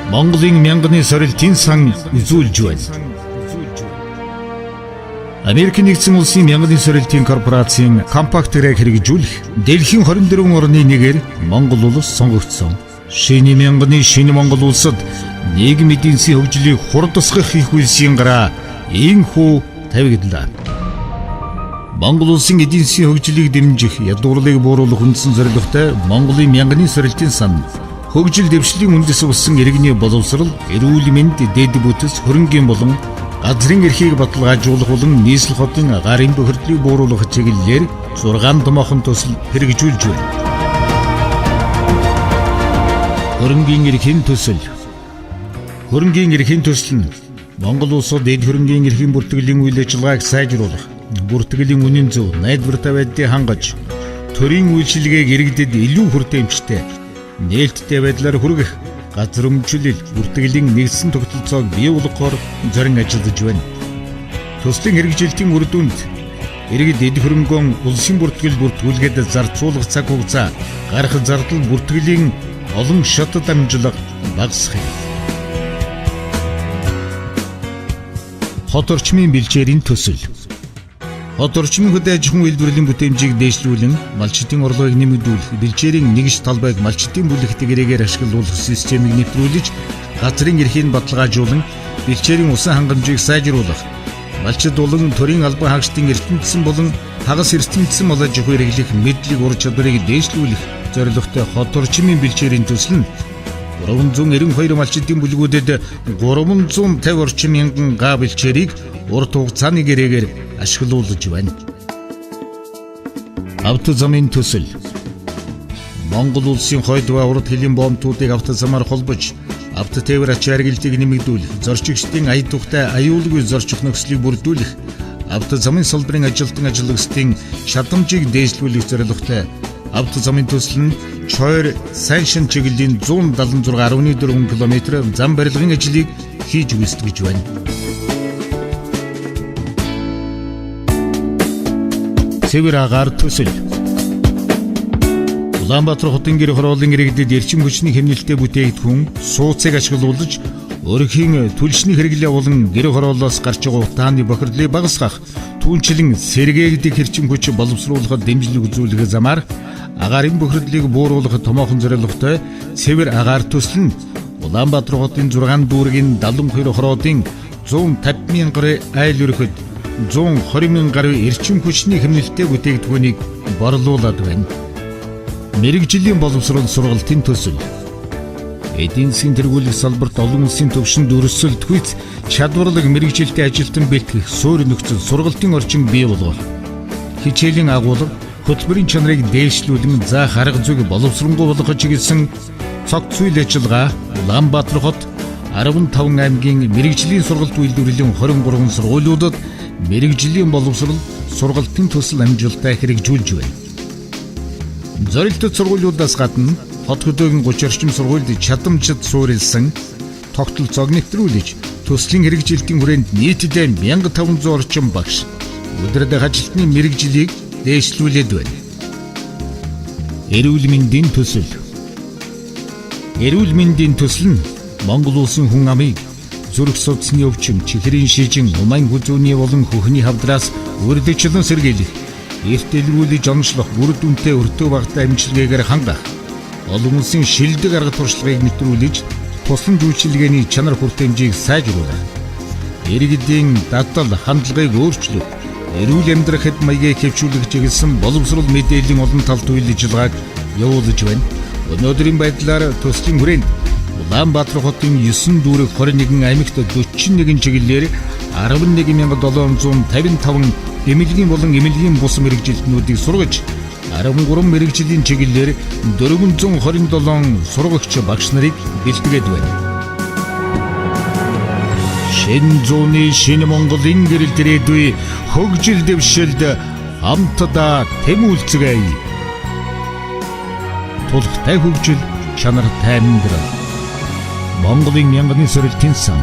Монголын мянганы сорилтын сан үзүүлж байна. Америкийн нэгдсэн улсын мянганы сорилтын корпорацийн компакт гэрээ хэрэгжүүлэх дэлхийн 24 орны нэгээр Монгол улс сонгогдсон. Шинэ мянганы шинэ Монгол улсад нийгэм эдийн засгийн хөгжлийг хурдасгах их үйлсийн гараа ийхүү тавигдлаа. Монгол улсын эдийн засгийн хөгжлийг дэмжих, ядуурлыг бууруулах үндсэн зорилготой Монголын мянганы сорилтын сан хөгжил дэвшлийн үндэс болсон иргэний боловсрол, эрүүл мэнд, дэд бүтэц, хөрөнгийн болон газрын эрхийг баталгаажуулах болон нийслэл хотын гарын бохирдлыг бууруулах чиглэлээр 6 томоохон төсөл хэрэгжүүлж байна. Хөрөнгийн эрхийн төсөл. Хөрөнгийн эрхийн төсөл нь Монгол улсад эд хөрөнгийн эрхийн бүртгэлийн үйл ажиллагааг сайжруулах, бүртгэлийн үнийн зөв, найдвартай байдлыг хангаж, төрийн үйлчилгээг иргэдэд илүү хүртээмжтэй, нээлттэй байдлаар хүргэх, газар өмчлөл, бүртгэлийн нэгдсэн тогтолцоог бий болгохоор зорин ажиллаж байна. Төслийн хэрэгжилтийн үр дүнд иргэд эд хөрөнгөө улсын бүртгэл бүртгүүлгээд зарцуулах цаг хугацаа, гарах зардал, бүртгэлийн олон шатад амжилга багасхыг. Хот орчмын бэлчээрийн төсөл. Хот орчмын хөдөө аж ахуйн үйлдвэрлэлийн бүтээмжийг дээшлүүлэн, малчдын орлогыг нэмэгдүүлэх, бэлчээрийн нэгж талбайг малчдын бүлэгт гэрээгээр ашиглуулах системийг нэвтрүүлж, газрын эрхийг баталгаажуулан, бэлчээрийн усан хангамжийг сайжруулах, малчид болон төрийн албан хаагчдын ертөнцийн болон хагас ертөнцийн мал аж ахуй эрхлэх мэдлэг ур чадварыг дээшлүүлэх зорилготой хот орчмын бэлчээрийн төсөл нь 392 малчдын бүлгүүдэд 350 орчим мянган га бэлчээрийг урт хугацааны гэрээгээр ашиглуулж байна. Автозамын төсөл. Монгол улсын хойд ба урд хэлийн боомтуудыг автозамаар холбож, автотээвэр ач харгилтыг нэмэгдүүлэх, зорчигчдын ая тухтай аюулгүй зорчих нөхцөлийг бүрдүүлэх, автозамын салбарын ажилтан ажиллагчдын шатамжийг дээшлүүлэх зорилготой автозамын төсөл нь Чойр Сайшин чиглэлийн 176.4 км зам барилгын ажлыг хийж гүйцэтгэж байна. Цэвэр агаар төсөл. Улаанбаатар хотын гэр хорооллын иргэдэд эрчим хүчний хэмнэлттэй бүтээгдэхүүн, сууцыг ашиглуулж, өөрхийн түлшний хэрэглээ болон гэр хорооллоос гарч байгаа утааны бохирдлыг багасгах, түүнчлэн сэргээгдэх эрчим хүч боловсруулахад дэмжлэг үзүүлэх замаар агарын бохирдлыг бууруулах томоохон зорилготой цэвэр агаар төсөл нь Улаанбаатар хотын 6 дүүргийн 72 хороодын 150 мянган айл өрхөд 120 мянган эрчим хүчний хэмнэлттэй бүтээгдэхүүнийг борлуулад байна. Мэргэжлийн боловсрол сургалтын төсөл. Эдийн засгийн тэргуулах салбарт олон улсын төвшөнд өрсөлд хүч чадварлаг мэргэжилтэй ажилтан бэлтгэх суурь нөхцөл сургалтын орчин бий болгох. Хичээлийн агуулга, хөтөлбөрийн чанарыг дээшлүүлэн заах арга зүйг боловсронгуй болгох чиглэсэн цогц үйл ажиллагаа Улаанбаатар хот 15 аймгийн мэргэжлийн сургалт үйлдвэрлэлийн 23 сургуулиудад мэргэжлийн боловсрол сургалтын төсөл амжилттай хэрэгжүүлж байна. Зорилттой сургуулиудаас гадна хот хөдөөгийн 30 орчим сургуульд чадамжид суурилсан тогтолцоог нэвтрүүлж, төслийн хэрэгжилтийн хүрээнд нийтдээ 1500 орчим багш өдрөдөө ажилтны мэргэжлийг дээшлүүлээд байна. Эрүүл мэндийн төсөл. Эрүүл мэндийн төсөл нь Монгол улсын хүн амыг зүрх судасны өвчин, чихрийн шижин, умайн хүзүүний болон хөхний хавдраас үрдэгчлэн сэргийлэх, эрт дэлгүүлж онцлох, бүр дүнтэй өртөө багтаа эмчилгээгээр хангах, олон улсын шилдэг арга туршлагыг нэвтрүүлж, тусламж үйлчилгээний чанар хүртээмжийг сайжруулах, иргэдийн дадал хандлагыг өөрчлөх, эрүүл амьдрах хэд маягийг хэвшүүлэх чиглэсэн боловсрол мэдээллийн олон талт үйл ажиллагааг явуулж байна. Өнөөдрийн байдлаар төслийн хүрээнд Улаанбаатар хотын 9 дүүрэг 21 аймагт 41 чиглэлээр 11755 эмнэлгийн болон эмнэлгийн бус мэргэжилтнүүдийг сургаж, 13 мэргэжлийн чиглэлээр 427 сургагч багш нарыг бэлтгээд байна. Шинэ зууны шинэ Монголын гэрэл дээрээ хөгжил дэвшилд хамтдаа тэмүүлцгээе. Тулхтай хөгжил, чанартай амьдрал. Монголын мянганы сорилтын сан.